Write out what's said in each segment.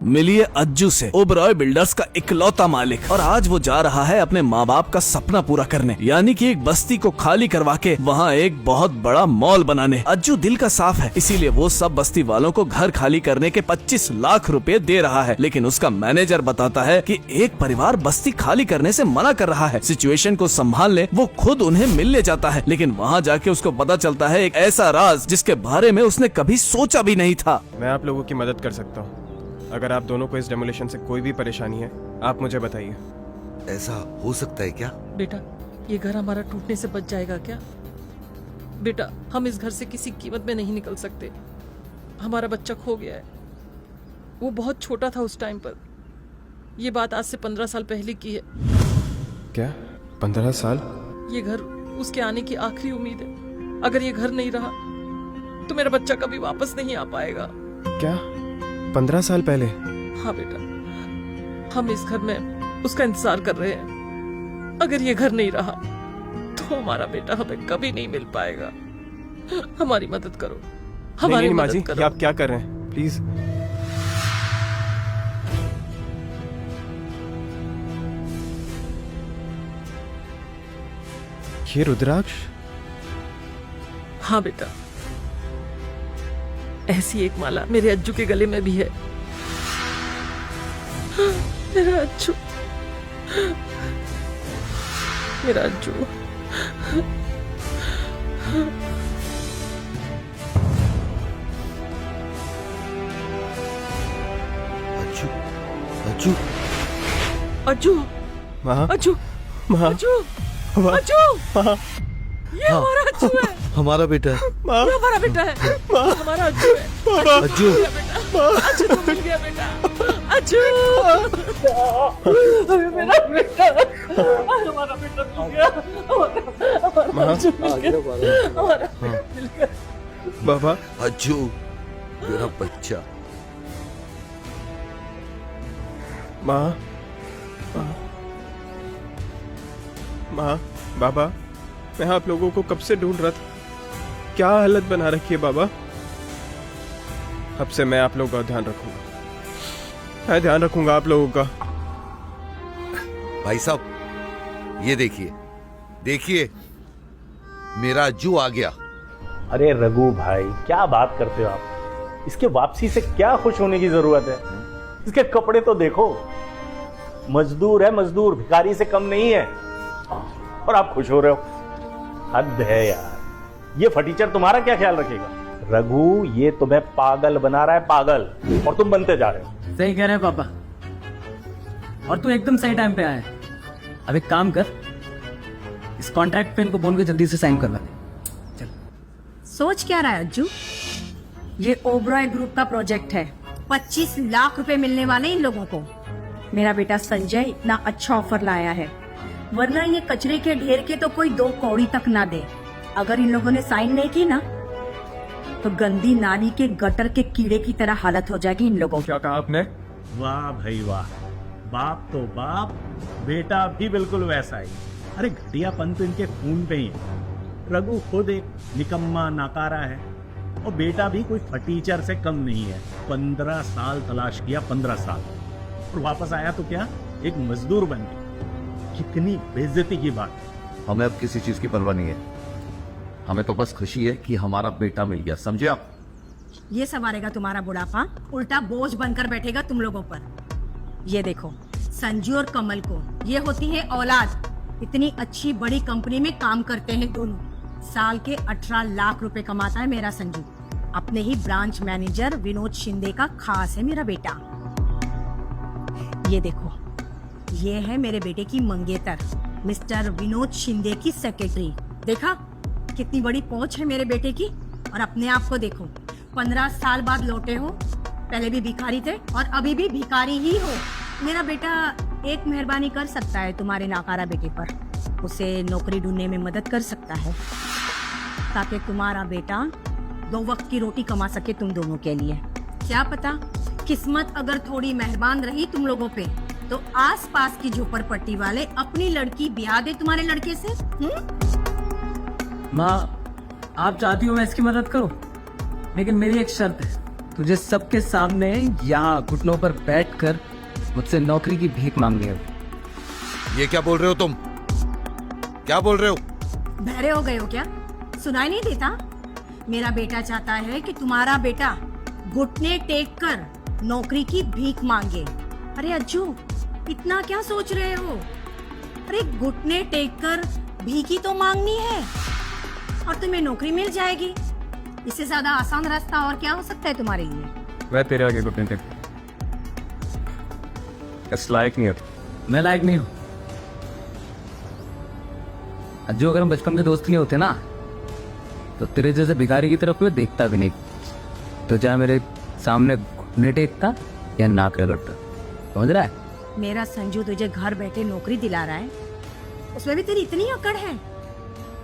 मिलिए अज्जू से, ओबरॉय बिल्डर्स का इकलौता मालिक, और आज वो जा रहा है अपने माँ बाप का सपना पूरा करने, यानी कि एक बस्ती को खाली करवा के वहाँ एक बहुत बड़ा मॉल बनाने। अज्जू दिल का साफ है, इसीलिए वो सब बस्ती वालों को घर खाली करने के 25 लाख रुपए दे रहा है। लेकिन उसका मैनेजर बताता है कि एक परिवार बस्ती खाली करने से मना कर रहा है, सिचुएशन को संभालने वो खुद उन्हें मिलने जाता है। लेकिन वहाँ जाके उसको पता चलता है एक ऐसा राज जिसके बारे में उसने कभी सोचा भी नहीं था। मैं आप लोगों की मदद कर सकता हूँ। अगर आप दोनों को इस डेमोलिशन से कोई भी परेशानी है, आप मुझे बताइए। ऐसा हो सकता है क्या? बेटा, ये घर हमारा टूटने से बच जाएगा क्या? बेटा, हम इस घर से किसी कीमत में नहीं निकल सकते। हमारा बच्चा खो गया है। वो बहुत छोटा था उस टाइम पर। ये बात आज से 15 साल पहले की है। क्या 15 साल? ये घर उसके आने की आखिरी उम्मीद है। अगर ये घर नहीं रहा तो मेरा बच्चा कभी वापस नहीं आ पाएगा। क्या 15 साल पहले? हाँ बेटा, हम इस घर में उसका इंतजार कर रहे हैं। अगर ये घर नहीं रहा तो हमारा बेटा हमें कभी नहीं मिल पाएगा। हमारी मदद करो, हमारी नहीं, मदद माँ जी, करो। ये आप क्या कर रहे हैं? प्लीज। ये रुद्राक्ष? हाँ बेटा, ऐसी एक माला मेरे अज्जू के गले में भी है। मेरा अज्जू, मेरा अज्जू। अज्जू, अज्जू, अज्जू, माँ, अज्जू, माँ, अज्जू, माँ, अज्जू, माँ, ये हमारा अज्जू है। हमारा बेटा है। माँ, ये हमारा बेटा है। हमारा अज्जू है। अज्जू, अज्जू तो मिल गया बेटा। अज्जू, मेरा बेटा, हमारा बेटा मिल गया। हमारा अज्जू मिल गया। हमारा बेटा मिल गया। बाबा, अज्जू, मेरा बच्चा। माँ, माँ, माँ, बाबा, मैं आप लोगों को कब से ढूंढ रहा था। क्या हालत बना रखी है बाबा। अब से मैं आप लोगों का ध्यान रखूंगा। मैं ध्यान रखूंगा आप लोगों का। भाई साहब, ये देखिए, देखिए, मेरा अज्जू आ गया। अरे रघु भाई, क्या बात करते हो आप? इसके वापसी से क्या खुश होने की जरूरत है? इसके कपड़े तो देखो, मजदूर है मजदूर, भिखारी से कम नहीं है। और आप खुश हो रहे हो? हद है यार। ये फटीचर तुम्हारा क्या ख्याल रखेगा? रघु, ये तुम्हें पागल बना रहा है, पागल, और तुम बनते जा रहे हो। सही कह रहे हैं पापा, और तू एकदम सही टाइम पे आया है। अब एक काम कर, इस कॉन्ट्रैक्ट पे इनको बोल के जल्दी से साइन करवा दे। चल। सोच क्या रहा है अज्जू? ये ओबरॉय ग्रुप का प्रोजेक्ट है। 25 लाख रुपए मिलने वाले इन लोगों को। मेरा बेटा संजय इतना अच्छा ऑफर लाया है, वरना ये कचरे के ढेर के तो कोई 2 कौड़ी तक ना दे। अगर इन लोगों ने साइन नहीं की ना, तो गंदी नाली के गटर के कीड़े की तरह हालत हो जाएगी इन लोगों की। क्या कहा आपने? वाह भाई वाह, बाप तो बाप, बेटा भी बिल्कुल वैसा ही। अरे घटियापन तो इनके खून पे ही है। रघु खुद एक निकम्मा नाकारा है, और बेटा भी कोई फटीचर से कम नहीं है। 15 साल तलाश किया, 15 साल, और वापस आया तो क्या, एक मजदूर बन गया। कितनी बेइज्जती की बात। हमें अब किसी चीज की परवाह नहीं है, हमें तो बस खुशी है कि हमारा बेटा मिल गया, समझे आप? ये संवारेगा तुम्हारा बुढ़ापा, उल्टा बोझ बनकर बैठेगा तुम लोगों पर। ये देखो, संजू और कमल को ये होती है औलाद। इतनी अच्छी बड़ी कंपनी में काम करते हैं दोनों। साल के 18 लाख रुपए कमाता है मेरा संजू। अपने ही ब्रांच मैनेजर विनोद शिंदे का खास है मेरा बेटा। ये देखो, ये है मेरे बेटे की मंगेतर, मिस्टर विनोद शिंदे की सेक्रेटरी। देखा कितनी बड़ी पहुंच है मेरे बेटे की। और अपने आप को देखो, 15 साल बाद लौटे हो। पहले भी भिखारी थे और अभी भी भिखारी ही हो। मेरा बेटा एक मेहरबानी कर सकता है तुम्हारे नाकारा बेटे पर, उसे नौकरी ढूंढने में मदद कर सकता है, ताकि तुम्हारा बेटा 2 वक्त की रोटी कमा सके तुम दोनों के लिए। क्या पता, किस्मत अगर थोड़ी मेहरबान रही तुम लोगों पे, तो आसपास की झोपड़पट्टी वाले अपनी लड़की ब्याह दे तुम्हारे लड़के से। माँ, आप चाहती हो मैं इसकी मदद करूं, लेकिन मेरी एक शर्त है। तुझे सबके सामने यहाँ घुटनों पर बैठकर मुझसे नौकरी की भीख मांगनी है। ये क्या बोल रहे हो तुम? क्या बोल रहे हो? बहरे हो गए हो क्या? सुनाई नहीं देता? मेरा बेटा चाहता है कि तुम्हारा बेटा घुटने टेक कर नौकरी की भीख मांगे। अरे अज्जू, इतना क्या सोच रहे हो? अरे घुटने टेक कर भीख ही तो मांगनी है और तुम्हें नौकरी मिल जाएगी। इससे ज्यादा आसान रास्ता और क्या हो सकता है तुम्हारे लिए? वह तेरे आगे घुटने टेक, इस लायक नहीं है। मैं लायक नहीं हूँ। जो अगर हम बचपन में दोस्त नहीं होते ना, तो तेरे जैसे भिखारी की तरफ मैं देखता भी नहीं। तो चाहे मेरे सामने घुटने टेकता या नाक रगड़ता। समझ रहा है? मेरा संजू तुझे घर बैठे नौकरी दिला रहा है, उसमें भी तेरी इतनी अकड़ है।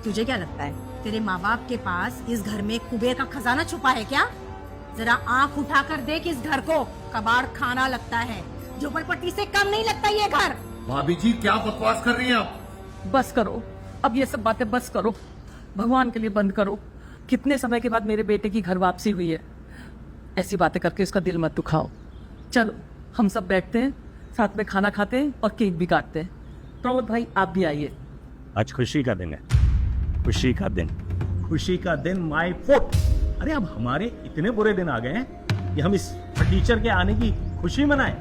तुझे क्या लगता है तेरे माँ बाप के पास इस घर में कुबेर का खजाना छुपा है क्या? जरा आंख उठाकर देख इस घर को, कबाड़ खाना लगता है। झोपड़पट्टी से कम नहीं लगता ये घर। भाभी जी क्या बकवास कर रही हैं आप? बस करो, अब ये सब बातें बस करो, भगवान के लिए बंद करो। कितने समय के बाद मेरे बेटे की घर वापसी हुई है, ऐसी बातें करके उसका दिल मत दुखाओ। चलो हम सब बैठते हैं, साथ में खाना खाते हैं और केक भी काटते हैं। प्रमोद भाई आप भी आइए। आज खुशी का दिन है, खुशी का दिन, खुशी का दिन माय फुट। अरे अब हमारे इतने बुरे दिन आ गए हैं कि हम इस टीचर के आने की खुशी मनाएं।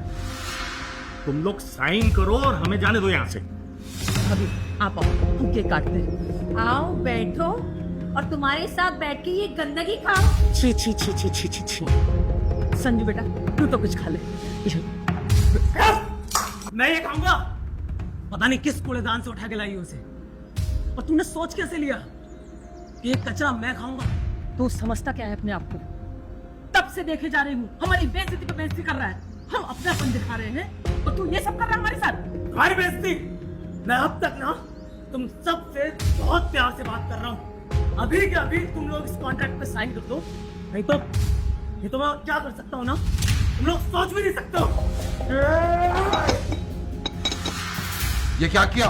तुम लोग साइन करो और हमें जाने दो यहाँ से। अभी आप आओ, हम केक काटते हैं। आओ बैठो और तुम्हारे साथ बैठ के ये गंदगी खाओ। छी छी छी छी छी छी छी। संजू बेटा तू तो कुछ खा ले। मैं ये खाऊंगा? पता नहीं किस कूड़ेदान से उठा के लाई उसे। और तुमने सोच कैसे लिया कि ये कचरा मैं खाऊंगा? तू समझता क्या है अपने आप को? तब से देखे जा रही हूँ, हमारी बेइज्जती पे बेइज्जती कर रहा है। हम अपनापन दिखा रहे हैं और तू ये सब कर रहा है हमारे साथ। तुम्हारी बेइज्जती? मैं अब तक ना तुम सब से बहुत प्यार से बात कर रहा हूँ। अभी के अभी तुम लोग इस कॉन्ट्रैक्ट पे साइन कर दो, नहीं तो ये तो मैं क्या कर सकता हूँ ना, तुम लोग सोच भी नहीं सकते हो। ये क्या किया?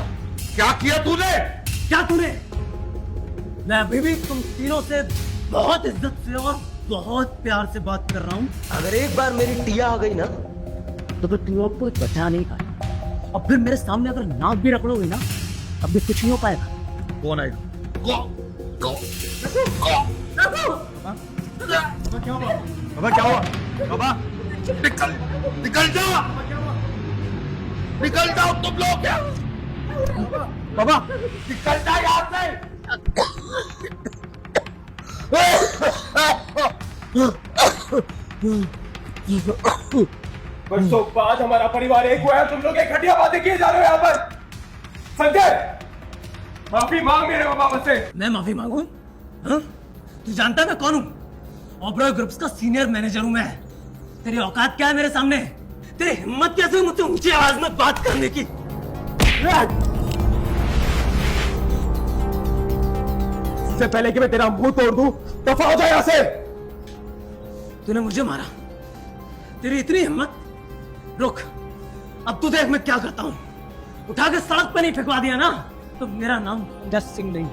क्या किया तूने? क्या तूने? मैं अभी भी तुम तीनों से बहुत इज्जत से और बहुत प्यार से बात कर रहा हूँ। अगर एक बार मेरी टिया आ गई ना, तो फिर तुम लोग को बचा नहीं पाए। और फिर मेरे सामने अगर नाक भी रगड़ोगे ना, तब भी कुछ नहीं हो पाएगा। कौन आएगा? बाबा क्या हुआ? बाबा निकल जाओ, निकल जाओ तुम लोग। बाबा निकल जाओ यहाँ से। बरसों बाद हमारा परिवार एक हुआ है, तुम लोग एक घटिया बातें किए जा रहे हो यहाँ पर। संजय, माफी मांग मेरे माँ बाप से। मैं माफी मांगू? हाँ? तू जानता है मैं कौन हूँ? ऑबरॉय ग्रुप्स का सीनियर मैनेजर हूँ मैं। तेरी औकात क्या है मेरे सामने? तेरी हिम्मत कैसे हुई मुझसे ऊंची आवाज में बात करने की? इससे पहले कि मैं तेरा मुंह तोड़ दूं, दफा हो जाए यहाँ से। तूने मुझे मारा, तेरी इतनी हिम्मत? रुक, अब तू देख मैं क्या करता हूँ। उठा के सड़क पे नहीं फेंकवा दिया ना, तो मेरा नाम जस सिंह नहीं।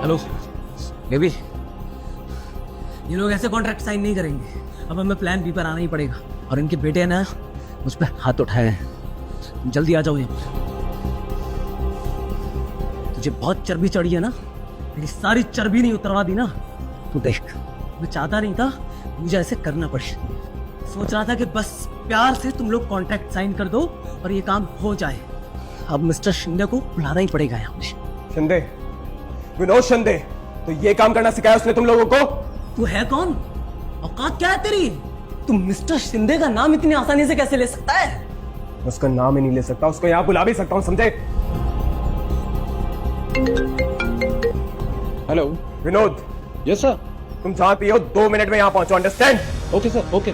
हेलो बेबी, ये लोग ऐसे कॉन्ट्रैक्ट साइन नहीं करेंगे। अब हमें प्लान बी पर आना ही पड़ेगा। और इनके बेटे ने मुझ पर हाथ उठाए हैं। जल्दी आ जाओ यहाँ पर। तुझे बहुत चर्बी चढ़ी है ना, मेरी सारी चर्बी नहीं उतरवा दी ना, तू देख। मैं चाहता नहीं था मुझे ऐसे करना पड़े। सोच रहा था कि बस प्यार से तुम लोग कॉन्ट्रैक्ट साइन कर दो और ये काम हो जाए। अब मिस्टर शिंदे को बुलाना ही पड़ेगा यहाँ पे। शिंदे, विनोद शिंदे, तो ये काम करना सिखाया उसने तुम लोगों को? तू है कौन? औकात क्या है तेरी? तुम मिस्टर शिंदे का नाम इतनी आसानी से कैसे ले सकता है? उसका नाम ही नहीं ले सकता, उसको यहाँ बुला भी सकता हूँ, समझे? हेलो विनोद। Yes sir. तुम जहाँ पे हो 2 मिनट में यहाँ पहुंचो, अंडरस्टैंड? Okay sir, okay.